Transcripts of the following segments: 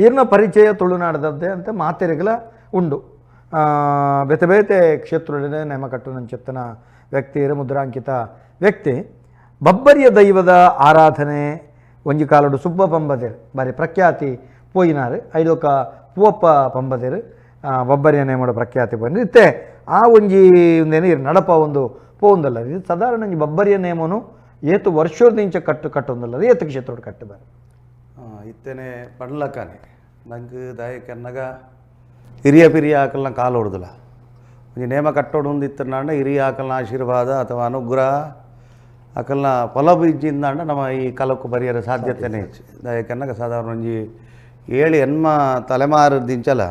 ಈರ್ನ ಪರಿಚಯ ತುಳುನಾಡದಂತೆ ಅಂತ ಮಾತೆರೆಗಳ ಉಂಡು ಬೇತೆ ಬೇತೆ ಕ್ಷೇತ್ರದಲ್ಲಿ ನೇಮ ಕಟ್ಟುನಂಚೆತ್ತನ ವ್ಯಕ್ತಿ ಮುದ್ರಾಂಕಿತ ವ್ಯಕ್ತಿ ಬಬ್ಬರಿಯ ದೈವದ ಆರಾಧನೆ ಒಂಜಿ ಕಾಲಡು ಸುಬ್ಬ ಪಂಬದೇರು ಬಾರಿ ಪ್ರಖ್ಯಾತಿ ಪೋಯಿನಾರು ಐದೊಕ ಪೂವಪ್ಪ ಪಂಬದೇರು ಬಬ್ಬರಿಯ ನೇಮಡ ಪ್ರಖ್ಯಾತಿ ಪೋಯಿನ ಇತ್ತೆ ಆ ಒಂಜಿ ಒಂದೇನು ಇರು ನಡಪ ಒಂದು ಪೋಂದಲ್ಲ ಇದು ಸಾಧಾರಣ ಒಂಜಿ ಬಬ್ಬರಿಯ ನೇಮನು ಏತು ವರ್ಷದಿಂಚ ಕಟ್ಟೊಂದಲ್ಲ ಏತು ಕ್ಷೇತ್ರ ಕಟ್ಟಬಾರ ಇತ್ತೇನೆ ಪಡ್ಲಕ್ಕನೆ ನಂಗೆ ದಾಯಕನ್ನಗ ಹಿರಿಯ ಪಿರಿಯ ಆಕಲ್ನ ಕಾಲು ಹೊಡೆದಿಲ್ಲ ಒಂಜಿ ನೇಮ ಕಟ್ಟೋಡು ಇತ್ತನಾಂಡ ಹಿರಿಯ ಆಕಲ್ನ ಆಶೀರ್ವಾದ ಅಥವಾ ಅನುಗ್ರಹ ಆಕಲ್ನ ಫಲ ಬೀಜಿಂದಾಂಡ ನಮ್ಮ ಈ ಕಲಕ್ಕು ಬರೆಯರ ಸಾಧ್ಯತೆನೇ ಹೆಚ್ಚು ದಾಯಕನ್ನಗ ಸಾಧಾರಣ ಒಂಜಿ 7 ತಲೆಮಾರದಿಂಚಲ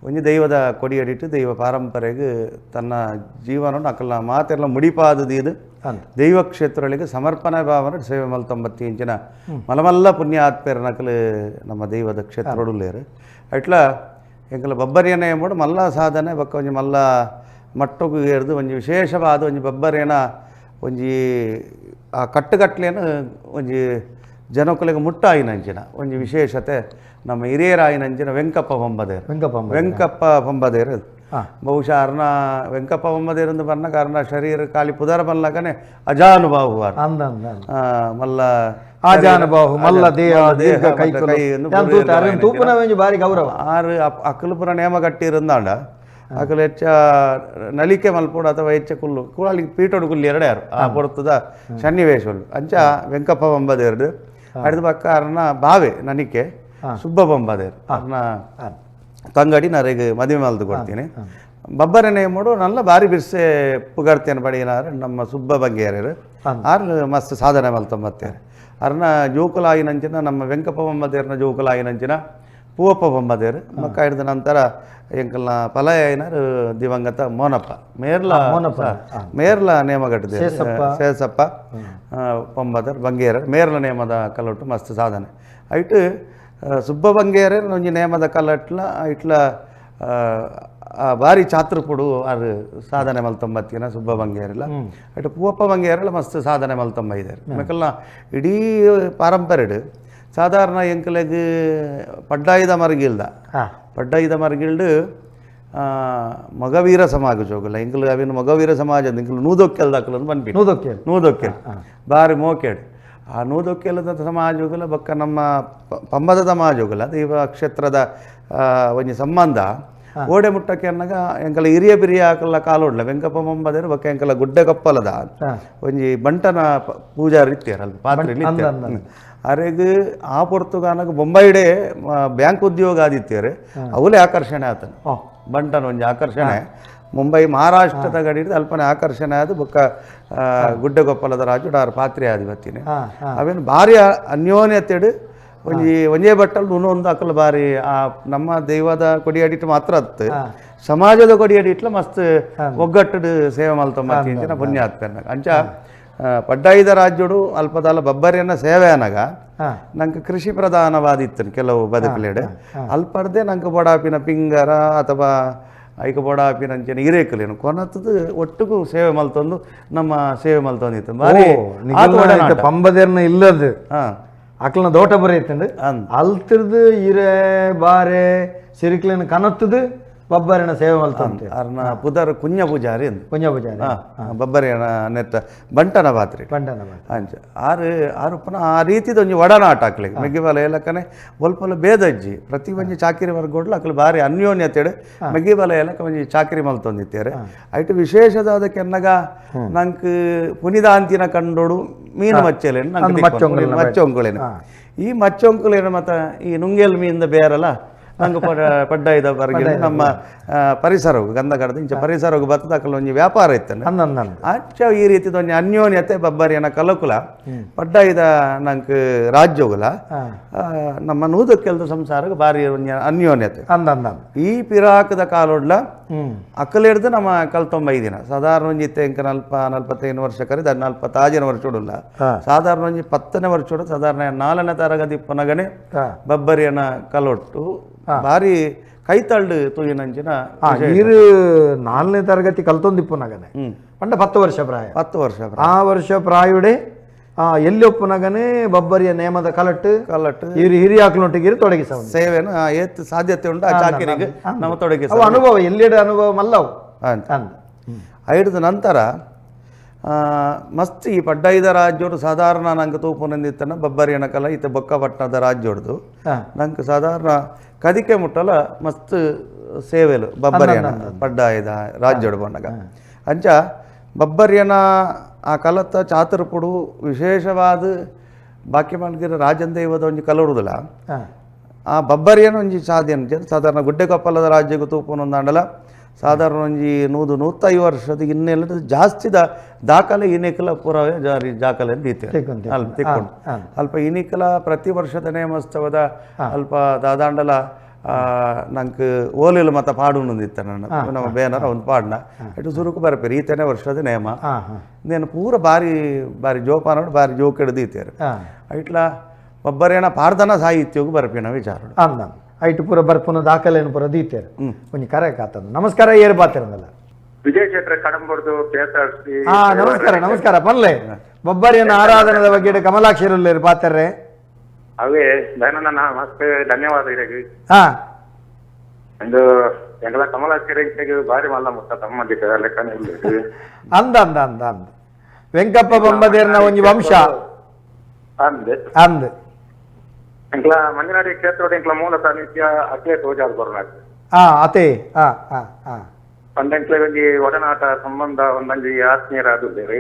ಒಂಜಿ ದೈವದ ಕೊಡಿಯಡಿಟ್ಟು ದೈವ ಪಾರಂಪರೆಗೆ ತನ್ನ ಜೀವನ ಅಕಲ್ನ ಮಾತೆಲ್ಲ ಮುಡಿಪಾದದು ದೈವ ಕ್ಷೇತ್ರಗಳಿಗೆ ಸಮರ್ಪಣೆ ಭಾವನೆ ಸೇವೆ ಮಲ್ತೊಂಬತ್ತಿ ಇಂಚಿನ ಮಲಮಲ್ಲ ಪುಣ್ಯ ಆತ್ಪೇರ ನಕಲು ನಮ್ಮ ದೈವದ ಕ್ಷೇತ್ರಡುಲ್ಲೇರು ಅಟ್ಲ ಎಂಕಲ ಬಬ್ಬರಿಯನ ಎಂಬುದು ಮಲ್ಲ ಸಾಧನೆ ಬಕ್ಕ ಒಂಜಿ ಮಲ್ಲ ಮಟ್ಟಗೂ ಏರ್ದು ಒಂಜಿ ವಿಶೇಷವಾದ ಒಂಜಿ ಬಬ್ಬರಿಯನ ಒಂಜಿ ಆ ಕಟ್ಟುಗಟ್ಲೆಯನ್ನು ಒಂಜಿ ಜನಕ್ಕಲಿಗೆ ಮುಟ್ಟಾಯಿನಂಚಿನ ಒಂಜಿ ವಿಶೇಷತೆ ನಮ್ಮ ಹಿರಿಯರಾಯಿನಂಚಿನ ವೆಂಕಪ್ಪ ಪಂಬದೇರು ಬಹುಶಃ ಅರ್ನ ವೆಂಕಪ್ಪ ಪಂಬದೇರು ಬರ್ನ ಕಾರಣ ಶರೀರ ಖಾಲಿ ಪುದರ ಮಲ್ಲಕನೆ ಅಜಾನುಭಾವು ಮಲ್ಲ ಆಜಾನುಭಾವು ಮಲ್ಲ ಬಾರಿ ಗೌರವ ಆರು ಅಕ್ಕಲಪುರ ನೇಮ ಕಟ್ಟಿರಂದಾಂಡ ಅಕಲು ಹೆಚ್ಚ ನಲಿಕೆ ಮಲ್ಪೋಡು ಅಥವಾ ಹೆಚ್ಚ ಕುಲ್ಲು ಕೂಡಲಿ ಪೀಟೋಡು ಕುಲ್ಲಿ ಎರಡೇ ಯಾರು ಆ ಪೊರ್ತದ ಸನ್ನಿವೇಶಗಳು ಅಂಚ ವೆಂಕಪ್ಪ ಪಂಬದೇರು ಅಡಿದ ಪಕ್ಕ ಅರ್ನ ಬಾವೆ ನನಿಕೆ ಸುಬ್ಬ ಪಂಬದೇರು ಅರ್ನ ತಂಗಡಿ ನರೆಗೆ ಮದುವೆ ಮಲ್ದು ಕೊಡ್ತೀನಿ ಬಬ್ಬರನೇ ಮಾಡು ನಲ್ಲ ಬಾರಿ ಬಿರ್ಸೆ ಪುಗಡ್ತೇನೆ ಬಡಿನಾರು ನಮ್ಮ ಸುಬ್ಬ ಬಂಗೇರರು ಆರು ಮಸ್ತ್ ಸಾಧನೆ ಮಲ್ತೊಂಬತ್ತೇರು ಅರ್ನ ಜೋಕುಲಾಯಿನಂಚಿನ ನಮ್ಮ ವೆಂಕಪ್ಪ ಪಂಬದೇರ್ನ ಜೋಕುಲಾಯಿನಂಚಿನ ಪೂವಪ್ಪ ಪಂಬದೇರು ಮಕ್ಕ ಹಿಡಿದ ನಂತರ ಎಂಕಲ್ನ ಪಲಯನರು ದಿವಂಗತ ಮೋನಪ್ಪ ಮೇರ್ಲ ನೇಮಗಟ್ಟಿದೆ ಸೇಸಪ್ಪ ಪಂಬದರ್ ಬಂಗೇರ ಮೇರ್ಲ ನೇಮದ ಕಲೊಟ್ಟು ಮಸ್ತ್ ಸಾಧನೆ ಐಟು ಸುಬ್ಬ ಬಂಗೇರ ಒಂಜಿ ನೇಮದ ಕಲಟ್ಲ ಇಟ್ಲ ಭಾರಿ ಚಾತೃಪುಡು ಅದು ಸಾಧನೆ ಮಲ್ತೊಂಬತ್ತಿನ ಸುಬ್ಬ ಬಂಗೇರಿಲ್ಲ ಐಟು ಪೂವಪ್ಪ ಬಂಗೇರಲ್ಲ ಮಸ್ತ್ ಸಾಧನೆ ಮಲ್ತೊಂಬೈದೇರು ಮಕ್ಕಳನ್ನ ಇಡೀ ಪಾರಂಪರೆಡು ಸಾಧಾರಣ ಎಂಕಲೆಗ್ ಪಡ್ಡಾಯ್ದ ಮರಗಿಲ್ಡು ಮಗವೀರ ಸಮಾಜ ಜೋಗಲ್ಲ ಎಂಕಲು ಅವೇನು ಮಗವೀರ ಸಮಾಜ ಎಂಕಲು ನೂದೊಕ್ಕೆಲ್ದಾಕಲು ಬಂದ್ಬಿಟ್ಟು ನೂದೊಕ್ಕೆಲ್ ಬಾರಿ ಮೋಕೆಡ್ ಆ ನೂದೊಕ್ಕೆಲದ ಸಮಾಜೋಗಲ ಬಕ್ಕ ನಮ್ಮ ಪಂಬದ ಸಮಾಜೋಗಲ ದೈವ ಕ್ಷೇತ್ರದ ಒಂಜಿ ಸಂಬಂಧ ಓಡೆ ಮುಟ್ಟಕ್ಕೆ ಅನ್ನಗ ಎಂಕಲ ಹಿರಿಯ ಬಿರಿಯ ಆಕಲ್ಲ ಕಾಲೋಡ್ಲ ವೆಂಕಪ್ಪ ಪಂಬದೇರು ಬಕ್ಕ ಎಂಕಲ ಗುಡ್ಡೆ ಕಪ್ಪಲದ ಒಂಜಿ ಬಂಟನ ಪೂಜಾರಿ ಇತ್ತೇರಲ್ಲ ಪಾತ್ರೆ ಅರೆಗೆ ಆ ಪೊರ್ತುಗಾನಗ ಬೊಂಬೈಡೆ ಬ್ಯಾಂಕ್ ಉದ್ಯೋಗ ಆದಿತ್ಯರು ಅವಲೇ ಆಕರ್ಷಣೆ ಆತನು ಬಂಟನ ಒಂಜಿ ಆಕರ್ಷಣೆ ಮುಂಬೈ ಮಹಾರಾಷ್ಟ್ರದ ಗಡಿದು ಅಲ್ಪನೆ ಆಕರ್ಷಣೆ ಆದ ಬೊಕ್ಕ ಗುಡ್ಡೆಗೊಪ್ಪಲದ ರಾಜು ಆರು ಪಾತ್ರೆ ಆದಿವತ್ತಿನಿ ಅವೇನು ಭಾರಿ ಅನ್ಯೋನ್ಯತೆಡು ಒಂಜೇ ಬಟ್ಟಲು ಇನ್ನೊಂದು ಅಕ್ಕಲು ಬಾರಿ ಆ ನಮ್ಮ ದೈವದ ಕೊಡಿಯಡಿಟ್ಟು ಮಾತ್ರ ಅತ್ತು ಸಮಾಜದ ಕೊಡಿಯಡಿಟ್ಲ ಮಸ್ತ್ ಒಗ್ಗಟ್ಟು ಸೇವೆ ಮಲ್ತೊಂಬತ್ತಿ ಅಂಚಿನ ಪುಣ್ಯ ಆತ್ಪೆರ್ನಾಗ ಅಂಚ ಪಡ್ಡಾಯ್ದ ರಾಜ್ಯಡು ಅಲ್ಪದಲ್ಲ ಬಬ್ಬರಿಯನ್ನ ಸೇವೆ ಅನ್ನಗ ನಂಗೆ ಕೃಷಿ ಪ್ರಧಾನವಾದಿತ್ತು ಕೆಲವು ಬದುಕಲೇಡು ಅಲ್ಪರ್ದೆ ನಂಗೆ ಬೊಡಾಪಿನ ಪಿಂಗರ ಅಥವಾ ಐಕ ಬೊಡಾಪಿನಂಚಿನ ಹಿರೇಕಲೇನು ಕೊನತ್ತದು ಒಟ್ಟಿಗೂ ಸೇವೆ ಮಲ್ತೊಂದು ನಮ್ಮ ಸೇವೆ ಮಲ್ತೊಂದಿತ್ತು ಬಾರಿ ಪಂಬದೇರ್ನ ಇಲ್ಲದು ಅಕ್ಲನ ದೋಟ ಬರೀತಂಡು ಅಲ್ತಿರ್ದು ಹಿರೇ ಬಾರೆ ಸಿರಿಕ್ಲಿನ ಕನತ್ತದು ಬಬ್ಬರಿನ ಸೇವೆ ಮಲ್ತಂತೆ ಅರ್ನ ಪುದರ್ ಕುಂಜ ಪೂಜಾರಿ ಬಬ್ಬರಿನ ನೆತ್ತ ಬಂಟನ ಪಾತ್ರೆ ಅಂಚ ಆರು ಪುನಃ ಆ ರೀತಿದ ಒಂಜಿ ಒಡನಾಟ ಆಕ್ಲಿಗೆ ಮೆಗ್ಗಿಬಲ ಏಲಕ್ಕನೆ ಒಲ್ಪಲ ಬೇದಜ್ಜಿ ಪ್ರತಿ ಒಂಜಿ ಚಾಕಿರಿ ವರ್ಗೋಡ್ಲು ಅಕ್ಲು ಬಾರಿ ಅನ್ಯೋನ್ಯತೆಡು ಮೆಗ್ಗಿಬಲ ಏಲಕ್ಕ ಒಂಜಿ ಚಾಕಿರಿ ಮಲ್ತೊಂದಿತ್ತೇರೆ ಐಟು ವಿಶೇಷದಾದ ಕೆನ್ನಗ ನಂಕ್ ಪುನಿದಾಂತಿನ ಕಂಡೋಡು ಮೀನು ಮಚ್ಚಲೇನು ಮಚ್ಚೊಂಕುಳೇನು ಈ ಮಚ್ಚೊಂಕುಳೇನು ಮತ್ತು ಈ ನುಂಗೇಲ್ ಮೀನಿಂದ ಬೇರಲ್ಲ ನಂಗೆ ಪಡ್ಡಾಯ್ದ ಬರ್ಗಿಡ ನಮ್ಮ ಪರಿಸರವು ಗಂಧಕಡದ ಇಂಚ ಪರಿಸರವು ಬತ್ತದ ಅಕಲ್ ಒಂಜಿ ವ್ಯಾಪಾರ ಇತ್ತಂಡ ಅಂಚ ಈ ರೀತಿದ ಒಂಜಿ ಅನ್ಯೋನ್ಯತೆ ಬಬ್ಬರಿಯನ ಕಲಕುಲ ಪಡ್ಡಾಯ್ದ ನಂಗೆ ರಾಜ್ಯೋಗುಲ ನಮ್ಮ ನೂದಕ್ಕೆಲ್ದ ಸಂಸಾರಕ್ಕೆ ಬಾರಿ ಒಂಜಿ ಅನ್ಯೋನ್ಯತೆ ಈ ಪಿರಾಕದ ಕಾಲೋಡ್ಲ ಅಕ್ಕಲಿಡ್ದು ನಮ್ಮ ಕಲ್ತೊಂಬೈದಿನ ಸಾಧಾರಣ ಒಂಜಿ ಇತ್ತೆ ಇಂಕ 45 ವರ್ಷ ಕರಿದ 45 ವರ್ಷೋಡುಲ್ಲ ಸಾಧಾರಣ ಒಂಜಿ 10ನೇ ವರ್ಷೋಡು ಸಾಧಾರಣ 4ನೇ ತರಗತಿ ಪುನಗನೆ ಬಬ್ಬರಿಯನ ಕಲೊಟ್ಟು ಬಾರಿ ಕೈತಳ್ಳು ತೂಯಿನಂಚಿನ ನೀರು 4ನೇ ತರಗತಿ ಕಲ್ತೊಂದಿಪ್ಪುನಗನೆ ಪಂಡ 10 ವರ್ಷ ಪ್ರಾಯ ಆ ವರ್ಷ ಪ್ರಾಯುಡೆ ಎಲ್ಲಿ ಒಪ್ಪುನಗನೇ ಬಬ್ಬರಿಯ ನೇಮದ ಕಲಟ್ಟು ಹಿರಿಯಾಕ್ಲೊಟ್ಟಿಗೆ ತೊಡಗಿಸ ಸೇವೆನ ಏತ್ ಸಾಧ್ಯತೆ ಉಂಟು ಆ ಚಾಕಿರಿಗೆ ನಮ್ಮ ತೊಡಗಿಸ ಅವು ಅನುಭವ ಎಲ್ಲೆಡೆ ಅನುಭವ ಮಲ್ಲವು ಅಂತ ಐಡಿದ ನಂತರ ಮಸ್ತ್ ಈ ಪಡ್ಡೈದ ರಾಜ್ಯೋಡು ಸಾಧಾರಣ ನಂಗೆ ತೂಪು ನಂದಿತ್ತನ ಬಬ್ಬರಿಯನ ಕಲ ಈತ ಬೊಕ್ಕಪಟ್ಟಣದ ರಾಜ್ಯೋಡ್ದು ನಂಗೆ ಸಾಧಾರಣ ಕದಿಕೆ ಮುಟ್ಟಲ ಮಸ್ತ್ ಸೇವೆಲು ಬಬ್ಬರಿಯನ ಪಡ್ಡಾಯದ ರಾಜ್ಯೋಡು ಬಂದಾಗ ಅಂಚ ಬಬ್ಬರಿಯನ ಆ ಕಲತ್ತ ಚಾತುರ್ಪುಡು ವಿಶೇಷವಾದ ಬಾಕಿ ಮಲ್ಗಿರ ರಾಜನ್ ದೈವದ ಒಂಜಿ ಕಲುಡುದಿಲ್ಲ ಆ ಬಬ್ಬರಿಯನ ಒಂಜಿ ಸಾಧ್ಯ ಸಾಧಾರಣ ಗುಡ್ಡೆ ಕಪ್ಪಲದ ರಾಜ್ಯಕ್ಕೆ ತೂಪುನೊಂದಾಂಡಲ ಸಾಧಾರಣ ಒಂಜಿ 100-105 ವರ್ಷದ ಇನ್ನೆಲ್ಲ ಜಾಸ್ತಿ ದಾಖಲೆ ಇನಿಕಲ ಪುರವೇ ಜಾರಿ ದಾಖಲೆ ದೀತೆ ಅಲ್ಪ ಇನಿಕಲ ಪ್ರತಿ ವರ್ಷದ ನೇಮೋತ್ಸವದ ಅಲ್ಪ ದಾದಾಂಡಲ ನಂಗೆ ಓಲಿಲು ಮತ್ತ ಪಾಡು ನಂದಿತ್ತ ನಮ್ಮ ಬೇನರ ಒಂದು ಪಾಡ್ನ ಇಟ್ಟು ಸುರುಕು ಬರಪೇರಿ ಈತನೇ ವರ್ಷದ ನೇಮ నేను ಪೂರ ಬಾರಿ ಬಾರಿ ಜೋಪಾನ ಬಾರಿ ಜೋಕ್ ಹಿಡ್ದೀತೇರು ಇಟ್ಲ ಒಬ್ಬರೇನ ಪಾರ್ದನ ಸಾಹಿತ್ಯಗೂ ಬರಪಿನ ವಿಚಾರ ಐಟು ಪೂರ ಬರ್ಪುನ ದಾಖಲೆಯನ್ನು ಪೂರ ದೀತೇರು ಒಂಜಿ ಕರೆ ಕಾತಂದು ನಮಸ್ಕಾರ ಏರು ಬಾತಿರಂದಲ್ಲ ವಿಜಯ ಕ್ಷೇತ್ರ ಕಡಂಬರ್ದು ಕೇಸರ್ಸಿ ನಮಸ್ಕಾರ ಪನ್ಲೆ ಬೊಬ್ಬರಿಯನ ಆರಾಧನದ ಬಗ್ಗೆ ಕಮಲಾಕ್ಷರಲ್ಲೇರು ಪಾತರ್ರೆ ಅವೇ ದೈನಂದನ ಮಸ್ತ್ ಧನ್ಯವಾದ ಇರಗಿ ಒಂದು ಎಂಗಲ ಕಮಲಾಕ್ಷರಿಗೆ ಬಾರಿ ಮಲ್ಲ ಮುತ್ತ ಸಂಬಂಧಿಕ ಲೆಕ್ಕನೆ ಅಂದ ಅಂದ ಅಂದ ಅಂದ ವೆಂಕಪ್ಪ ಬೊಂಬದೇರ್ನ ಒಂಜಿ ವಂಶ ಅಂದ್ ಎಂಕ್ಲ ಮಂಜನಾಡಿ ಕ್ಷೇತ್ರದ ಎಂಕ್ಲ ಮೂಲತಃ ನಿತ್ಯ ಅಕ್ಲೆ ತೋಜಾದ ಬರೋನಾಗ ಅತೆ ಒಂದೆಂಕ್ಲೆ ಒಂಜಿ ಒಡನಾಟ ಸಂಬಂಧ ಒಂದಂಜಿ ಆತ್ಮೀಯರಾದು ಬೇರೆ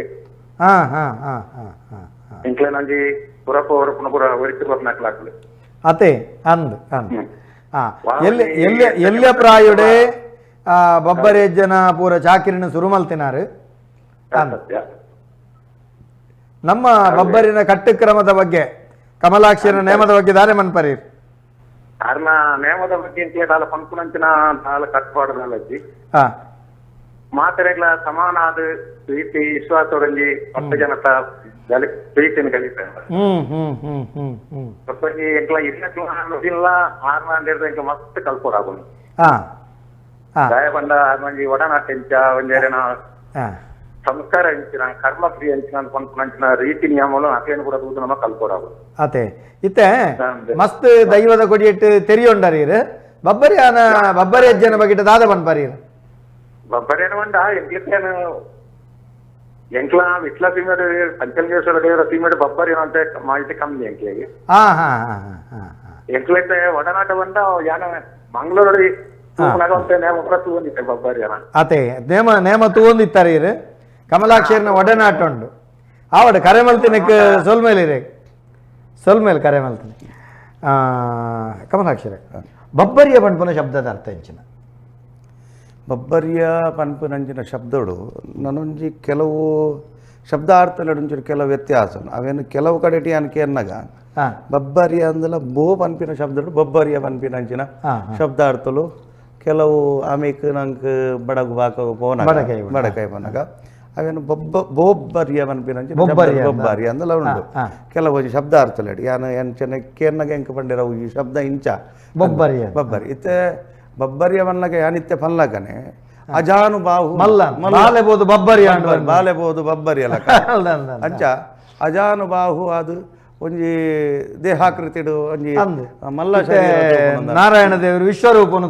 ಎಂಕ್ಲೆ ನಂಜಿ ಪುರಪ ಹೊರಪುನ ಪುರ ಒರಿಸಿ ಬರ್ನಾಕ್ಲಾಗ್ಲಿ ಅತೆ ಅಂದ್ ಅಂದ್ ಎಲ್ಲಿ ಪ್ರಾಯುಡೆ ಬಬ್ಬರೇಜ್ಜನ ಪೂರ ಚಾಕಿರಿನ ಸುರುಮಲ್ತಿನಾರು ನಮ್ಮ ಬಬ್ಬರಿನ ಕಟ್ಟುಕ್ರಮದ ಬಗ್ಗೆ ಕಮಲಾಕ್ಷರ ನೇಮದ ಬಗ್ಗೆ ದಾರೆ ಮನ್ಪರೀರ್ ಕಾರಣ ನೇಮದ ಬಗ್ಗೆ ದಾಲ ಪಂಪುನಂಚಿನ ದಾಲ ಕಟ್ಪಾಡದಲ್ಲಜ್ಜಿ ಮಾತರೆಗಳ ಸಮಾನಾದ ಪ್ರೀತಿ ವಿಶ್ವಾಸದೊಂದಿ 10 ಜನತ ಪ್ರೀತಿಯನ್ನು ಕಲಿತಾರೆ ಎಂಕ್ಲ ಇಲ್ಲ ಆರ್ನ ಮಸ್ತ್ ಕಲ್ಪೋರಾಗುನು ಗಾಯ ಬಂದ ಮಂಜಿ ಒಡನಾಟ ಇಂಚ ಒಂದೇನ ಸಂಸ್ಕಾರ ಇಂಚಿನ ಕರ್ಮ ಕ್ರಿಯೆ ಇಂಚಿನ ಪಂಪುನಂಚಿನ ರೀತಿ ನಿಯಮಗಳು ಅಕ್ಲೇನು ಕೂಡ ತೂದು ನಮ್ಮ ಕಲ್ಪೋರಾಗುನು ಅತೆ ಇತ್ತೆ ಮಸ್ತ್ ದೈವದ ಕೊಡಿಯಟ್ಟು ತೆರಿಯೊಂಡರೀರ್ ಬಬ್ಬರಿ ಅಜ್ಜನ ಬಗ್ಗೆ ದಾದ ಪನ್ಪರೀರ್ ಬಬ್ಬರೇನ ಬಂದ ಎಂಕ್ಲೇನು ಎಂಕ್ಲ ವಿಟ್ಲ ಸೀಮೆಡ್ ಪಂಚಲಿಂಗೇಶ್ವರ ದೇವರ ಸೀಮೆಡ್ ಬಬ್ಬರಿ ಅಂತ ಮಾಹಿತಿ ಕಮ್ಮಿ ಎಂಕ್ಲೆಗೆ ಎಂಕ್ಲೈತೆ ಒಡನಾಟ ಬಂದ ಯಾನ ಮಂಗಳೂರು ನೇಮ ತೂಂದಿತ್ತೆ ಬಬ್ಬರಿ ಅತೆ ನೇಮ ತೂಂದಿತ್ತಾರೀರ್ ಕಮಲಾಕ್ಷರನ ಒಡನಾಟ ಉಂಡು ಆವಡ ಕರೆ ಮಲ್ತಿನಕ್ಕೆ ಸೊಲ್ಮೇಲೆ ಕರೆ ಮಲ್ತಿನಿ ಕಮಲಾಕ್ಷರ ಬಬ್ಬರಿಯ ಪಂಪನ ಶಬ್ದದ ಅರ್ಥ ಇಂಚಿನ ಬಬ್ಬರಿಯ ಪನ್ಪುನಂಚಿನ ಶಬ್ದಗಳು ನನ್ನೊಂಜಿ ಕೆಲವು ಶಬ್ದಾರ್ಥಲೊಂಚೂರು ಕೆಲವು ವ್ಯತ್ಯಾಸ ಅವೇನು ಕೆಲವು ಕಡೆಟಿ ಅನ್ಕೆ ಅನ್ನಗ ಬಬ್ಬರಿಯ ಅಂದಲ ಬೋ ಪನ್ಪಿನ ಶಬ್ದಗಳು ಬಬ್ಬರಿಯ ಪನ್ಪಿನಂಚಿನ ಶಬ್ದಾರ್ಥಲು ಕೆಲವು ಆಮೇಕ್ ನಂಗೆ ಬಡಗು ಬಾಕ ಪೋನ ಬಡಕಾಯಿ ಪೋನಾಗ ಅವೇನು ಬೋಬ್ಬರಿಯ ಪನ್ಪಿನಂಚಿನ ಬೊಬ್ಬರಿ ಅಂದಲ ಉಂಟು ಕೆಲವು ಶಬ್ದಾರ್ಥಲಡಿ ಯಾನ ಎಂಚನೆ ಕೇರ್ನಾಗ ಎಂಕ ಪಂಡಿರವು ಈ ಶಬ್ದ ಇಂಚ ಬಬ್ಬರಿ ಇತ್ತೆ ಬಬ್ಬರಿಯ ಮಲ್ಲಗ ಯಾನಿತ್ಯ ಪಲ್ಲಗನೆ ಅಜಾನುಬಾಹು ಬಾಲೆಬೋದು ಬಬ್ಬರಿ ಅಲ್ಲ ಅಂಚ ಅಜಾನುಬಾಹು ಅದು ಒಂಜಿ ದೇಹಾಕೃತಿಡು ಒಂಜಿ ಮಲ್ಲ ನಾರಾಯಣ ದೇವರು ವಿಶ್ವರೂಪನು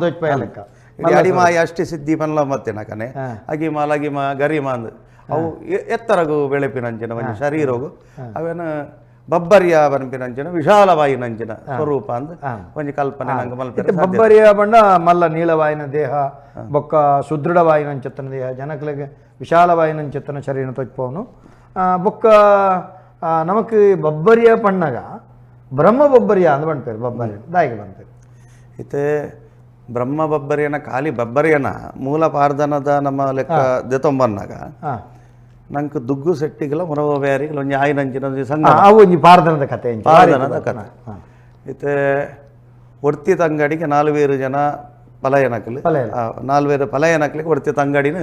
ಅಡಿಮಾಯಿ ಅಷ್ಟಿ ಸಿದ್ಧಿ ಮಲ್ಲ ಮತ್ತೆ ನಕನೆ ಅಗಿಮ ಲಗಿಮ ಗರಿಮ ಅಂದ್ ಅವು ಎತ್ತರಗು ಬೆಳೆಪಿನಂಚಿನ ಒಂಜಿ ಶರೀರಗು ಅವೇನು ಬಬ್ಬರಿಯ ಬನ್ಪಿನಂಚಿನ ವಿಶಾಲವಾಯಿನಂಚಿನ ಸ್ವರೂಪ ಅಂದ್ ಒಂಜಿ ಕಲ್ಪನೆ ನಂಗೆ ಮಲ್ಪೆ ಬಬ್ಬರಿಯ ಬಣ್ಣ ಮಲ್ಲ ನೀಳವಾಯಿನ ದೇಹ ಬೊಕ್ಕ ಸುದೃಢವಾಯಿನಂಚೆತ್ತನ ದೇಹ ಜನಕ್ಲೆಗೆ ವಿಶಾಲವಾಯಿನಂಚೆತ್ತನ ಶರೀರ ತೊಚ್ಪವನು ಬೊಕ್ಕ ನಮಕ್ ಬಬ್ಬರಿಯ ಪಣ್ಣಗ ಬ್ರಹ್ಮ ಬಬ್ಬರಿಯ ಅಂದ್ ಬಂಡ್ಪೇರು ಬಬ್ಬರಿ ದಾಯಿಗೆ ಬಂತೇರು ಇತ್ತೆ ಬ್ರಹ್ಮ ಬಬ್ಬರಿಯನ ಖಾಲಿ ಬಬ್ಬರಿಯನ ಮೂಲ ಪಾರ್ಧನದ ನಮ್ಮ ಲೆಕ್ಕ ದೆತೊಂಬನ್ನಾಗ ನಂಗೆ ದುಗ್ಗು ಸೆಟ್ಟಿಗೆಲ್ಲ ಮೊರವ ಬ್ಯಾರಿಗೆಲ್ಲ ಒಂಜಿ ಆಯ್ನಂಚಿನ ಸಂಘ ಒಂಜಿ ಪಾರ್ಧನದ ಕತೆ ಇತ್ತೆ ಒಡ್ತಿ ತಂಗಡಿಗೆ 4 ಜನ ಪಲಯನಕ್ಲು 4 ಪಲಯನಕ್ಲಿಗೆ ಒಡ್ತಿ ತಂಗಡಿನ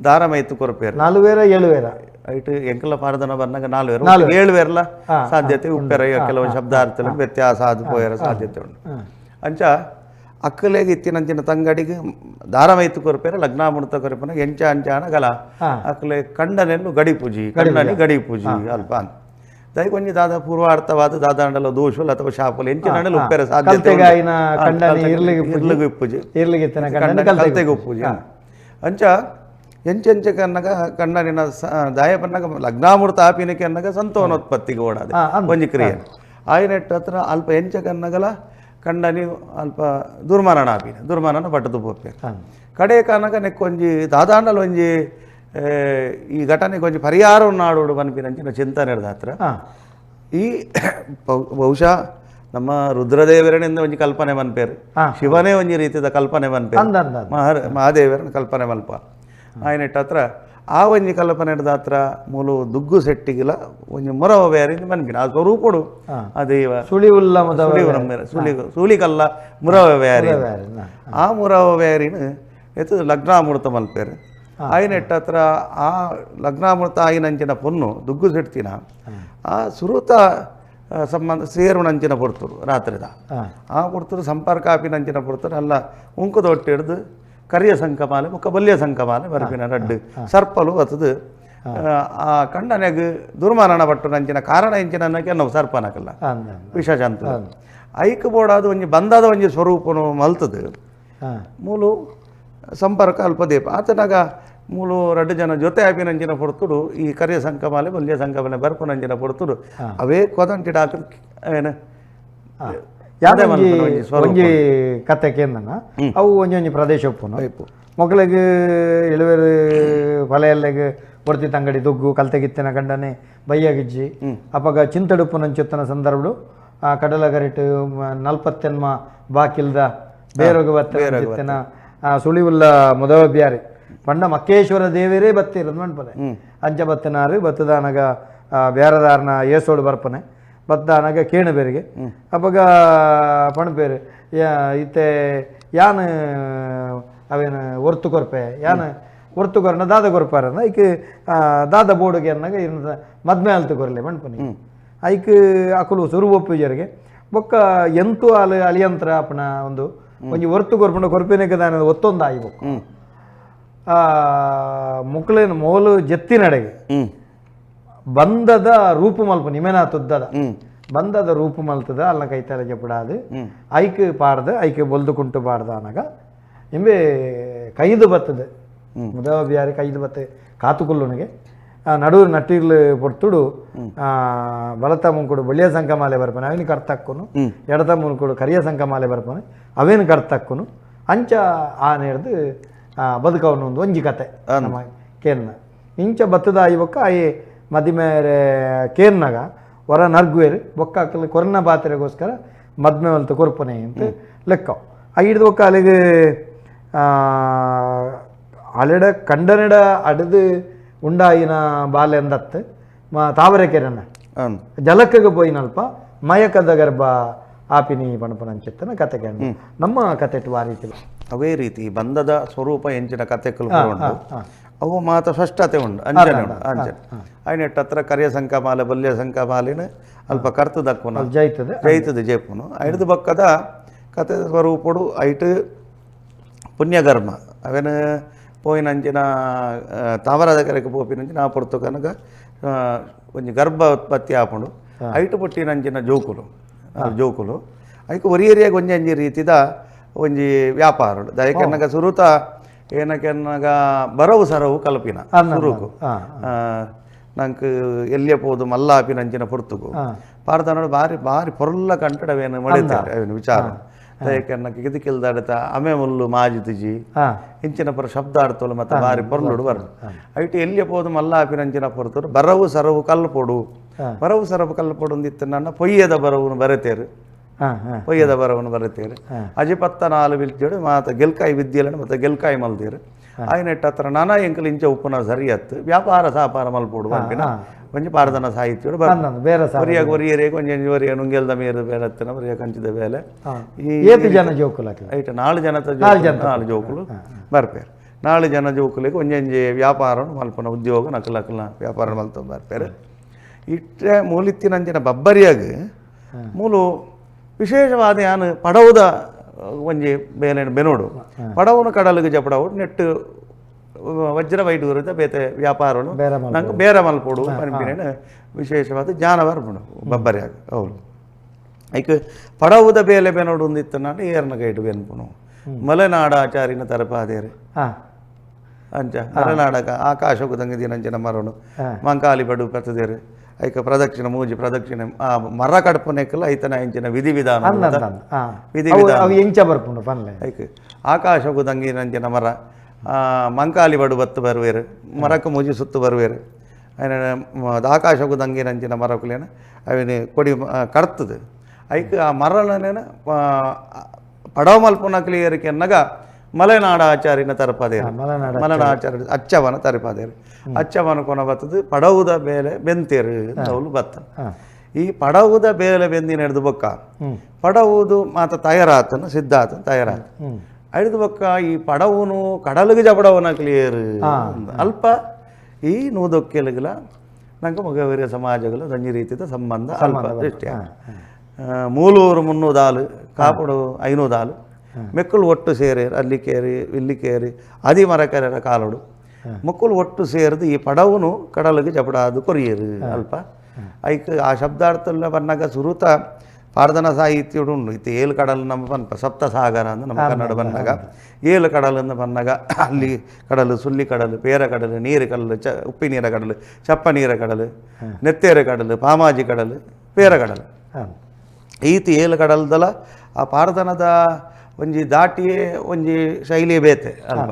ದಾರಮೈತು ಕೊರಪೇರು 4 ಐಟು ಎಂಕಲ ಪಾರ್ಧನ ಬಂದಾಗ 7 ಸಾಧ್ಯತೆ ಉಪ್ಪೆರ ಕೆಲವು ಶಬ್ದಾರ್ಥದಲ್ಲಿ ವ್ಯತ್ಯಾಸ ಅದು ಪೋಯರ ಸಾಧ್ಯತೆ ಉಂಟು ಅಂಚ ಅಕ್ಕಲೆಗೆ ಇತ್ತಿನಂಚಿನ ತಂಗಡಿಗೆ ದಾರಮೈತು ಕೊರಪೇರ ಲಗ್ನ ಮುಡ್ತ ಕೊರಪನ ಎಂಚ ಅಂಚಾನ ಗಲ ಅಕ್ಕಲೆ ಕಂಡನೆಲ್ಲು ಗಡಿ ಪೂಜಿ ಕಣ್ಣನಿ ಗಡಿ ಪೂಜಿ ಅಲ್ಪ ಅಂತ ದೈ ಕೊಂಚ ದಾದ ಪೂರ್ವಾರ್ಥವಾದ ದಾದಾಂಡಲ ದೋಷುಲು ಅಥವಾ ಶಾಪುಲು ಎಂಚಿನಂಡಲು ಉಪ್ಪೆರ ಸಾಧ್ಯತೆ ಕಲ್ತೆಗಾಯಿನ ಕಂಡನಿ ಇರ್ಲಿಗೆ ಉಪ್ಪುಜಿ ಇರ್ಲಿಗಿತ್ತಿನ ಕಲ್ತೆಗೆ ಉಪ್ಪುಜಿ ಅಂಚ ಎಂಚೆಂಚ ಕನ್ನಗ ಕಣ್ಣನಿನ ದಾಯಪನ್ನಗ ಲಗ್ನಾಮೃತ ಆಪಿನಕ್ಕೆ ಅನ್ನಗ ಸಂತೋನೋತ್ಪತ್ತಿಗೆ ಓಡಾದೆ ಒಂಜಿ ಕ್ರಿಯೆ ಆಯ್ನೆಟ್ಟು ಹತ್ರ ಅಲ್ಪ ಎಂಚ ಕನ್ನಗಲ ಕಂಡನಿ ಅಲ್ಪ ದುರ್ಮರಣ ಆಪಿನ ದುರ್ಮರಣ ಪಟ್ಟದು ಪೋಪೆ ಕಡೆ ಕಾನಗ ನೆಕ್ಕೊಂಜಿ ದಾದಾಂಡಲು ಒಂಜಿ ಈ ಘಟನೆಗೆ ಒಂಜಿ ಪರಿಹಾರವನ್ನು ಆಡೋಡು ಬನ್ಪಿನಂಚಿನ ಚಿಂತನೆ ಇರೋದ ಹತ್ರ ಈ ಬಹುಶಃ ನಮ್ಮ ರುದ್ರದೇವರನಿಂದ ಒಂಜಿ ಕಲ್ಪನೆ ಮನ್ಪೇರು ಶಿವನೇ ಒಂಜಿ ರೀತಿಯ ಕಲ್ಪನೆ ಮನ್ಪೇರು ಮಹಾದೇವರನ ಕಲ್ಪನೆ ಮಲ್ಪ ಆಯ್ನೆಟ್ಟ ಹತ್ರ ಆ ಒಂಜಿ ಕಲ್ಪನೆ ಹಿಡ್ದ ಹತ್ರ ಮೂಲು ದುಗ್ಗು ಸೆಟ್ಟಿಗಿಲ್ಲ ಒಂಜಿ ಮುರವ ಬೇರಿಂದ ಮನ್ಪಿನ ಆ ಸ್ವರೂಪಡು ಅದೇವ ಸೂಳಿಕಲ್ಲ ಮುರವ ಬೇರಿ ಆ ಮುರವ ಬೇರಿನ ಎತ್ತು ಲಗ್ನಾಮೃತ ಮಲ್ಪೇರು ಆಯ್ನೆಟ್ಟ ಹತ್ರ ಆ ಲಗ್ನಾಮೃತ ಆಯ್ನಂಚಿನ ಪೊನ್ನು ದುಗ್ಗು ಸೆಟ್ತಿನ ಆ ಸುರುತ ಸಂಬಂಧ ಸೇರುನಂಚಿನ ಪೊರ್ತರು ರಾತ್ರಿದ ಆ ಪೊರ್ತರು ಸಂಪರ್ಕ ಆಪಿನಂಚಿನ ಪೊರ್ತರು ಅಲ್ಲ ಉಂಕುದ ಒಟ್ಟು ಹಿಡ್ದು ಕರಿಯ ಸಂಕಮಾಲೆ ಮುಖ ಬಲ್ಯ ಸಂಕಮಾಲೆ ಬರ್ಪಿನ ರಡ್ಡು ಸರ್ಪಲು ಅತದು ಆ ಕಣ್ಣನೆಗ್ ದುರ್ಮರಣ ಪಟ್ಟು ನಂಚಿನ ಕಾರಣ ಎಂಚಿನ ಅನ್ನಕ್ಕೆ ನಾವು ಸರ್ಪನಕಲ್ಲ ವಿಷಜಂತು ಐಕ್ ಬೋಡಾದ ಒಂಜಿ ಬಂದಾದ ಒಂಜಿ ಸ್ವರೂಪನು ಮಲ್ತದು ಮೂಲು ಸಂಪರ್ಕ ಅಲ್ಪದೀಪ ಆತನಾಗ ಮೂಲು ರಡ್ಡು ಜನ ಜೊತೆ ಆಪಿನಂಚಿನ ಪೊರ್ತುಡು ಈ ಕರಿಯ ಸಂಕಮಾಲೆ ಬಲ್ಯ ಸಂಕಮಾಲೆ ಬರ್ಪುನಂಚಿನ ಪೊರ್ತುಡು ಅವೇ ಕೊದಂಟಿಡ ಏನು ಒಂಜಿ ಕತೆ ಕೇಂದನ ಅವು ಒಂಜೊಂಜಿ ಪ್ರದೇಶ ಉಪ್ಪುನು ಮೊಕ್ಕಳಿಗೆ ಇಳುವೇರು ಹೊಲೆಯಲ್ಲಿಗೆ ಹೊಡ್ತಿ ತಂಗಡಿ ದುಗ್ಗು ಕಲ್ತೆಗಿತ್ತಿನ ಕಂಡನೆ ಬಯ್ಯಗಿಜ್ಜಿ ಅಪಗ ಚಿಂತಡುಪ್ಪುನಂಚುತ್ತನ ಸಂದರ್ಭಡು ಆ ಕಡಲಗರಿಟ್ಟು ನಲ್ಪತ್ತೆನ್ಮ ಬಾಕಿಲ್ದ ಬೇರೋಗ ಬತ್ತಿನ ಸುಳಿವುಲ್ಲ ಮುದವ ಬ್ಯಾರಿ ಪಂಡ ಮಕ್ಕೇಶ್ವರ ದೇವರೇ ಬತ್ತಿರೋದು ಮಣ್ಪನೆ ಅಂಚ ಬತ್ತಿನಾರು ಬತ್ತದಾನಗ ಬೇರದಾರನ ಏಸೋಡು ಬರ್ಪನೆ ಬದ್ದಾನಾಗ ಕೇಣ ಬೇರಿಗೆ ಅಪ್ಪಗ ಪಣಪೇರು ಇತ್ತೆ ಯಾನ್ ಅವೇನು ಒರ್ತು ಕೊರ್ಪೆ ಯಾನ್ ಒರ್ತು ಕೊರನ ದಾದ ಕೊರ್ಪಾರ ಐಕ್ ದಾದ ಬೋಡುಗೆ ಅನ್ನಾಗ ಇನ್ನ ಮದ್ಮೆ ಅಲ್ತು ಕೊರಲೆ ಮಣ್ಪನಿ ಐಕ್ ಅಕುಲು ಸುರುವೊಪ್ಪುಜರಿಗೆ ಬೊಕ್ಕ ಎಂತು ಅಲಿಯಂತ್ರ ಅಪ್ಪನ ಒಂದು ಒಂಜಿ ಒರ್ತು ಕೊರ್ಪುಂಡ ಕೊರ್ಪಿನಕ್ಕೆ ದಾನ ಒತ್ತೊಂದು ಆಯ್ಬೇಕು ಮುಕ್ಳೇನು ಮೋಲು ಜೆತ್ತಿನಡೆಗೆ ಬಂದದ ರೂಪು ಮಲ್ಪ ನಿಮೆನ ತುದ್ದದ ಬಂದದ ರೂಪು ಮಲ್ತದ ಅಲ್ಲ ಕೈತಾರ ಜಪಡಾದು ಐಕ್ ಪಾಡ್ದು ಐಕ್ ಬೊಲ್ದು ಕುಂಟು ಪಾಡ್ದ ಅನಗ ಇಂಬೆ ಕೈದು ಬತ್ತದ ಮುದವ ಬ್ಯಾರಿ ಕೈದು ಬತ್ತ ಕಾತುಕುಲ್ಲುನಿಗೆ ನಡು ನಟ್ಟಿರ್ಲು ಪೊರ್ತುಡು ಬಲತ ಮುಂಕುಡು ಬಳ್ಳಿಯ ಸಂಕಮಾಲೆ ಬರ್ಪನೆ ಅವೇನು ಕರ್ತಕ್ಕನು ಎಡತ ಮುಂಕುಡು ಕರಿಯ ಸಂಕಮಾಲೆ ಬರ್ಪನೆ ಅವೇನು ಕರ್ತಕ್ಕನು ಅಂಚ ಆ ನೇರ್ದು ಬದುಕವನು ಒಂದು ಒಂಜಿ ಕತೆ ನಮ್ಮ ಕೇನ್ನ ಇಂಚ ಬತ್ತದ ಇವಕ್ಕ ಆಯೇ ಮದಿಮೇರೆ ಕೇರ್ನಾಗ ಹೊರ ನರ್ಗುವೇರು ಬೊಕ್ಕಾಕಲ್ಲಿ ಕೊರೋನಾ ಬಾತ್ರೆಗೋಸ್ಕರ ಮದ್ಮೆ ಹೊಲ್ತು ಕೊರ್ಪನೆ ಅಂತ ಲೆಕ್ಕ ಆ ಹಿಡ್ದು ಬೊಕ್ಕ ಅಲ್ಲಿಗೆ ಅಲೆಡ ಕಂಡನೆಡ ಅಡದು ಉಂಡಾಯಿನ ಬಾಲೆ ಅಂದತ್ತು ತಾವರೆಕೆರೆನ ಜಲಕ್ಕಗೆ ಪೋಯಿನಲ್ಪ ಮಯಕದ ಗರ್ಭ ಆಪಿನಿ ಪಣಪನಂಚಿತ್ತನ ಕತೆ ಕಂಡು ನಮ್ಮ ಕತೆ ಆ ರೀತಿ ಅವೇ ರೀತಿ ಬಂಧದ ಸ್ವರೂಪ ಎಂಚಿನ ಕಥೆಗಳು ಉಂಟು ಅವು ಮಾತ ಸ್ಪಷ್ಟತೆ ಉಂಟು ಅಂಜನೆ ಉಂಟು ಅಂಜನೆ ಆಯ್ನೆಟ್ಟ ಹತ್ರ ಕರಿಯ ಸಂಕಮಾಲೆ ಬಲ್ಯ ಸಂಕಮಾಲಿನ ಅಲ್ಪ ಕರ್ತು ದಕ್ಕುನು ಜೈತದ ಜೇಪುನು ಐದು ಬಕ್ಕದ ಕತೆ ಸ್ವರೂಪಡು ಐಟು ಪುಣ್ಯಗರ್ಮ ಅವೇನು ಪೋಯಿನಂಚಿನ ತಾವರದ ಕೆರೆಗೆ ಪೋಪಿನಂಚಿನ ಆ ಪೊರ್ತು ಕನಗ ಒಂಜಿ ಗರ್ಭ ಉತ್ಪತ್ತಿ ಆಪುಂಡು ಐಟು ಪುಟ್ಟಿನಂಚಿನ ಜೋಕುಲು ಐಕು ಒರಿಯರಿಯಾಗಿ ಒಂಜಿ ರೀತಿದ ಒಂಜಿ ವ್ಯಾಪಾರ ದಯಕೆನ್ನಗ ಸುರುತ ಏನಕ್ಕೆನ್ನಗ ಬರವು ಸರವು ಕಲ್ಪಿನ ಸುರುಕು ನಂಗೆ ಎಲ್ಲಿಯ ಪೋದು ಮಲ್ಲಾಪಿನಂಚಿನ ಪೊರ್ತುಗು ಪಾರ್ದನೋಡು ಬಾರಿ ಬಾರಿ ಪೊರ್ಲ ಕಂಟಡವೇನು ಮಡಿತಾರೆ ಅವೇನು ವಿಚಾರ ದಯಕೆನ್ನಕ್ಕೆ ಕಿದಕಿಲ್ದಾಡತ ಅಮೆ ಮುಲ್ಲು ಮಾಜಿತುಜಿ ಇಂಚಿನ ಪರ ಶಬ್ದಾರ್ಥಲು ಮತ್ತು ಬಾರಿ ಪೊರ್ಲುಡು ಬರ ಐಟಿ ಎಲ್ಲಿಯ ಪೋದು ಮಲ್ಲಾಪಿನಂಚಿನ ಪೊರ್ತರು ಬರವು ಸರವು ಕಲ್ಪೊಡು ಬರವು ಸರವು ಕಲ್ಪೊಡು ಅಂದಿತ್ತು ನನ್ನ ಪೊಯ್ಯದ ಬರವನ್ನು ಬರೆತೇರು ಪೊಯ್ಯದ ಬರವನ್ನು ಬರೆತೇರು ಅಜಿಪತ್ತ ನಾಲು ಬಿಲ್ತಿಡು ಮಾತ ಗೆಲ್ಕಾಯಿ ವಿದ್ಯೆలను ಮತ್ತು ಗೆಲ್ಕಾಯಿ ಮಲ್ತೀರು ಆಯ್ನೆಟ್ಟ ಹತ್ರ ನಾನಾ ಎಂಕಲ್ ಇಂಚ ಉಪ್ಪುನ ಸರಿಯತ್ತು ವ್ಯಾಪಾರ ಸಾಪಾರ ಮಲ್ಪೋಡು ಬಂಪಿನ ಒಂಜಿ ಪಾರದನ ಸಾಹಿತ್ಯಡು ಒರಿಯಾಗ ಒರಿಯರಿಗೆ ಒಂಜಿ ಒರಿಯ ನುಂಗೆಲ್ದ ಮೇರು ಬೇಡತ್ತಿನ ಒರಿಯ ಕಂಚಿದ ಬೇಲೆ ಏತು ಜನ ಜೋಕುಲ ಐಟ ನಾಳು ಜೋಕುಲು ಬರ್ಪೇರು ನಾಳು ಜನ ಜೋಕುಲಿಗೆ ಒಂಜಿ ವ್ಯಾಪಾರ ಮಲ್ಪನ ಉದ್ಯೋಗ ನಕಲಕಲ್ನ ವ್ಯಾಪಾರ ಮಲ್ತ ಬರ್ಪೇರು ಇಟ್ಟೆ ಮೂಲಿತ್ತಿನಂಚಿನ ಬಬ್ಬರಿಯಾಗ ಮೂಲು ವಿಶೇಷವಾದ ಯಾನು ಪಡವುದ ಒಂಜಿ ಬೇಲೆ ಬೆನೋಡು ಪಡವನು ಕಡಲಿಗೆ ಜಪಡವು ನೆಟ್ಟು ವಜ್ರ ವೈಡೂರ್ಯದ ಬೇತೆ ವ್ಯಾಪಾರಗಳು ಬೇರೆ ಮಲ್ಪೊಡು. ನಂಗೆ ಬೇರೆ ಮಲ್ಪೊಡು ಪನ್ಪಿನೇನು ವಿಶೇಷವಾದ ಜ್ಞಾನ ಬರ್ಪುಂಡು ಬಬ್ಬರ್ಯಾಗ ಹೌದು ಐಕ್ ಪಡವುದ ಬೇಲೆ ಬೆನೋಡು ಒಂದಿತ್ತು ನಾನು ಏರ್ನ ಗೈಡು ಬೆನ್ಪುನು ಮಲೆನಾಡ ಆಚಾರಿನ ತರಪಾದೇರಿ ಹಾಂ ಅಂಚ ಮಲೆನಾಡಕ ಆಕಾಶಕ್ಕೂ ತಂಗಿ ದಿನಂಚಿನ ಮರನು ಮಂಕಾಲಿ ಬಡು ಪತ್ತದೇರಿ ಐಕ ಪ್ರದಕ್ಷಿಣ ಮೂಜಿ ಪ್ರದಕ್ಷಿಣೆ ಆ ಮರ ಕಡ್ಪನೆಕ್ಕಲ್ಲ ಐತನ ಇಂಚಿನ ವಿಧಿವಿಧಾನ ವಿಧಿವಿಧಾನ ಅವು ಎಂಚ ಬರ್ಪುಂಡು ಪನ್ಲೆ ಐಕ್ ಆಕಾಶಕ್ಕೂ ತಂಗಿ ನಂಚಿನ ಮರ ಮಂಕಾಲಿ ಬಡು ಬತ್ತು ಬರುವೇರು ಮರಕ್ಕೆ ಮೂಜಿ ಸುತ್ತು ಬರುವೇರು ಆಕಾಶಕ್ಕೂ ತಂಗಿ ನಂಚಿನ ಮರಕ್ಕಲೇನ ಅವಿನ ಕೊಡಿ ಕಡ್ತದೆ ಐಕ್ ಆ ಮರಳನೇನ ಪಡವ ಮಲ್ಪುನ ಕ್ಲಿಯರಿಕೆ ಅನ್ನಗ ಮಲೆನಾಡ ಆಚಾರಿನ ತರಪದೇರು ಮಲೆನಾಡ ಆಚಾರ್ಯ ಅಚ್ಚವನ ತರಪದೇರು ಅಚ್ಚವನ ಕೊನ ಬತ್ತದು ಪಡವುದ ಬೇಲೆ ಬೆಂತೇರು ಅವಳು ಬತ್ತ ಈ ಪಡವುದ ಬೇಲೆ ಬೆಂದಿನ ಹಿಡಿದು ಬೊಕ್ಕ ಪಡವುದು ಮಾತ ತಯಾರಾತನ ಸಿದ್ಧಾತನ ತಯಾರಾತ ಹಿಡಿದು ಬೊಕ್ಕ ಈ ಪಡವುನು ಕಡಲಿಗೆ ಜಪಡವನ ಕ್ಲಿಯರ್ ಅಲ್ಪ ಈ ನೂದೊಕ್ಕೆಲಗಲ ನಂಗೆ ಮೊಗವೀರ ಸಮಾಜಗಳ ದಂಜಿ ರೀತಿಯ ಸಂಬಂಧ ಅಲ್ಪ ದೃಷ್ಟಿಯ ಮೂಲೂರು ಮುನ್ನೂದಾಲು ಕಾಪುಡು ಐನೂದಾಲು ಮೆಕ್ಕಳು ಒಟ್ಟು ಸೇರಿ ಅಲ್ಲಿ ಕೇರಿ ಇಲ್ಲಿ ಕೇರಿ ಅದಿ ಮರಕೆರೆರ ಕಾಲುಡು ಮಕ್ಕಳು ಒಟ್ಟು ಸೇರಿದು ಈ ಪಡವುನು ಕಡಲಿಗೆ ಜಪಡಾದು ಕೊರಿಯರು ಅಲ್ಪ ಐಕ್ ಆ ಶಬ್ದಾರ್ಥಲ್ಲ ಬನ್ನಾಗ ಸುರುತ ಪಾರ್ಧನ ಸಾಹಿತ್ಯಡು ಉಂಡು ಇತ್ತು ಏಳು ಕಡಲು ನಮ್ಮ ಪನ್ಪ ಸಪ್ತ ಸಾಗರ ಅಂದು ನಮ್ಮ ಕನ್ನಡ ಬಂದಾಗ ಏಳು ಕಡಲನ್ನು ಬಂದಾಗ ಅಲ್ಲಿ ಕಡಲು ಸುಳ್ಳಿ ಕಡಲು ಪೇರ ಕಡಲು ನೀರು ಕಡಲು ಉಪ್ಪಿ ನೀರ ಕಡಲು ಚಪ್ಪ ನೀರ ಕಡಲು ನೆತ್ತೇರ ಕಡಲು ಪಾಮಾಜಿ ಕಡಲು ಪೇರ ಕಡಲು ಈತಿ ಏಳು ಕಡಲ್ದಲ್ಲ ಆ ಪಾರ್ಧನದ ಒಂಜಿ ದಾಟಿಯೇ ಒಂಜಿ ಶೈಲಿ ಬೇತೆ ಅಲ್ಪ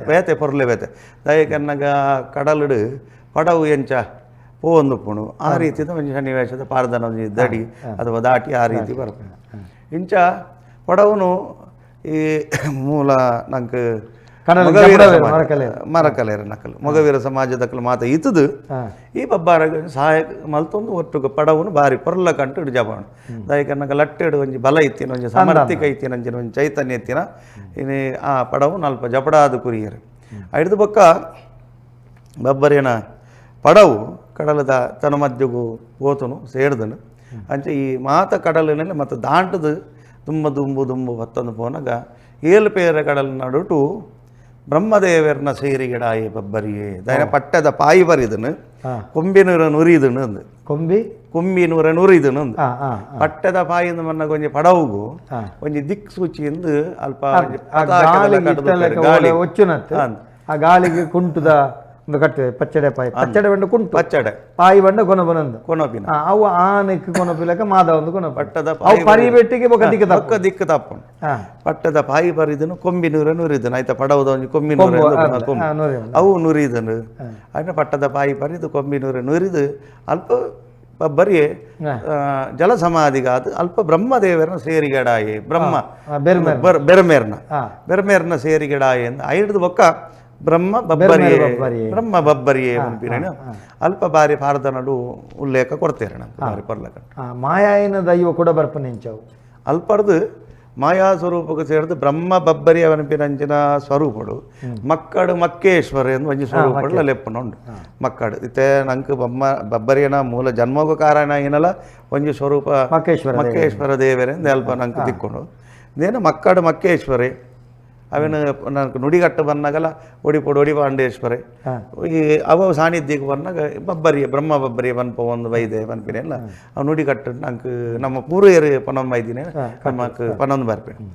ಬೇತೆ ಪೊರ್ಲೆ ಬೇತೆ ದಯಕನ್ನಗ ಕಡಲುಡು ಪಡವು ಎಂಚ ಪೋಂದುಪ್ಪುಣು ಆ ರೀತಿಯ ಒಂಜಿ ಸನ್ನಿವೇಶದ ಪಾರ್ಧನ ಒಂಜಿ ದಡಿ ಅಥವಾ ದಾಟಿ ಆ ರೀತಿ ಬರ್ಪುಣು ಇಂಚ ಪಡವನು ಈ ಮೂಲ ನಂಗೆ ಮರಕಲೆಯರ ನಕಲು ಮೊಗವೀರ ಸಮಾಜದಕ್ಕಲು ಮಾತ ಇತದು ಈ ಬಬ್ಬಾರ ಸಹಾಯ ಮಲ್ತೊಂದು ಒಟ್ಟು ಪಡವನು ಬಾರಿ ಪೊರ್ಲ ಕಂಟು ಇಡು ಜಪಾಣ ದಯಕನ್ನಗ ಲಟ್ಟೆಡು ಒಂಜಿ ಬಲ ಇತ್ತಿನ ಒಂಜಿ ಸಮರ್ಥಿಕ ಇತ್ತಿನ ಒಂಜಿ ಒಂಜಿ ಚೈತನ್ಯ ಇತ್ತಿನ ಇನ್ನು ಆ ಪಡವು ನಲ್ಪ ಜಪಡಾದು ಕುರಿಯರು ಹಿಡಿದು ಬೊಕ್ಕ ಬಬ್ಬರಿನ ಪಡವು ಕಡಲದ ತನ ಮಧ್ಯಗೂ ಪೋತನು ಸೇಡ್ದನು ಅಂಚೆ ಈ ಮಾತ ಕಡಲಿನಲ್ಲಿ ಮತ್ತು ದಾಂಟದು ತುಂಬ ದುಂಬು ದುಂಬು ಹೊತ್ತೊಂದು ಪೋನಾಗ ಏಳು ಪೇರ ಕಡಲ ನಡುಟು ಬ್ರಹ್ಮದೇವರನ ಸೇರಿಗಿಡಾಯಿ ಬಬ್ಬರಿಯೇ ದಯನ ಪಟ್ಟದ ಪಾಯಿ ಬರಿದನು ಕೊಂಬಿನೂರ ನುರಿದನು ಅಂದು ಕೊಂಬಿನೂರ ನುರಿದನು ಅಂದು ಪಟ್ಟದ ಪಾಯಿಂದ ಮನ್ನ ಕೊಂಚ ಪಡವುಗು ಒಂಜಿ ದಿಕ್ ಸೂಚಿಯಿಂದ ಅಲ್ಪ ಗಾಳಿಗೆ ಕುಂಟುದ ಒಂದು ಕಟ್ಟೆ ಪಚ್ಚಡೆ ಪಾಯಿ ಪಚ್ಚಡೆ ಬಂಡು ಕುಂಟು ಪಚ್ಚಡೆ ಪಾಯಿ ಬಂಡ ಕೊನಬನಂದು ಕೊನಪಿನ ಅವು ಆನೆಕ್ಕೆ ಕೊನಪಿಲಕ ಮಾದ ಒಂದು ಕೊನ ಪಟ್ಟದ ಪರಿಬೆಟ್ಟಿಗೆ ಬೊಕ್ಕ ದಿಕ್ಕು ತಪ್ಪುಂಡು ಪಟ್ಟದ ಪಾಯಿ ಬರಿದನು ಕೊಂಬಿನೂರ ನುರಿದನು ಆಯ್ತಾ ಪಡವದ ಒಂದು ಕೊಂಬಿನೂರ ಅವು ನುರಿದನು ಆಯ್ತು ಪಟ್ಟದ ಪಾಯಿ ಬರಿದು ಕೊಂಬಿನೂರ ನುರಿದು ಅಲ್ಪ ಬಬ್ಬರಿಯೇ ಜಲ ಸಮಾಧಿಗಾದ ಅಲ್ಪ ಬ್ರಹ್ಮದೇವರನ ಸೇರಿಗಡಾಯೆ ಬ್ರಹ್ಮ ಬೆರಮೇರ್ನ ಸೇರಿಗಡಾಯೆ ಅಂತ ಹಿಡಿದು ಬೊಕ್ಕ ಬ್ರಹ್ಮ ಬಬ್ಬರಿಯೇ ಅನ್ಪಿರೇನು ಅಲ್ಪ ಬಾರಿ ಪಾರ್ಧನಡು ಉಲ್ಲೇಖ ಕೊಡ್ತೇರೆ ಬಾರಿ ಪರ್ಲಕ ಮಾಯಾಯನ ದೈವ ಕೂಡ ಬರ್ಪನೆಂಚವು ಅಲ್ಪರ್ದು ಮಾಯಾ ಸ್ವರೂಪಕ್ಕೆ ಸೇರಿದು ಬ್ರಹ್ಮ ಬಬ್ಬರಿ ಅವನಿಪಿನಂಚಿನ ಸ್ವರೂಪಡು ಮಕ್ಕಳು ಮಕ್ಕೇಶ್ವರ ಎಂದು ಒಂಜಿ ಸ್ವರೂಪಡು ಲೆಪ್ಪನುಂಡು ಮಕ್ಕಳು ಇತ್ತೆ ನಂಗೆ ಬಬ್ಬರಿಯನ ಮೂಲ ಜನ್ಮೋಗ ಕಾರಣ ಏನಲ್ಲ ಒಂಜಿ ಸ್ವರೂಪ ಮಕ್ಕೇಶ್ವರ ದೇವರೇ ಅಲ್ಪ ನಂಗೆ ತಿಕ್ಕೊಂಡು ಇದೇನು ಮಕ್ಕಳು ಮಕ್ಕೇಶ್ವರೇ ಅವನು ನನಗೆ ನುಡಿಗಟ್ಟು ಬಂದಾಗಲ್ಲ ಒಡಿಪೋಡು ಒಡಿಪಾಂಡೇಶ್ವರಿ ಈ ಅವ ಸಾನ್ನಿಧ್ಯಕ್ಕೆ ಬಂದಾಗ ಬಬ್ಬರಿಯ ಬ್ರಹ್ಮ ಬಬ್ಬರಿಯ ಬನ್ಪ ಒಂದು ವೈದ್ಯ ಬನ್ಪಿನೆಲ್ಲ ಅವು ನುಡಿಗಟ್ಟು ನಂಗೆ ನಮ್ಮ ಪೂರ್ವಯರು ಪನೊಂದು ವೈದ್ಯನೇ ನಮ್ಮಕ್ಕೆ ಪನೊಂದು ಬರ್ಪೇನೆ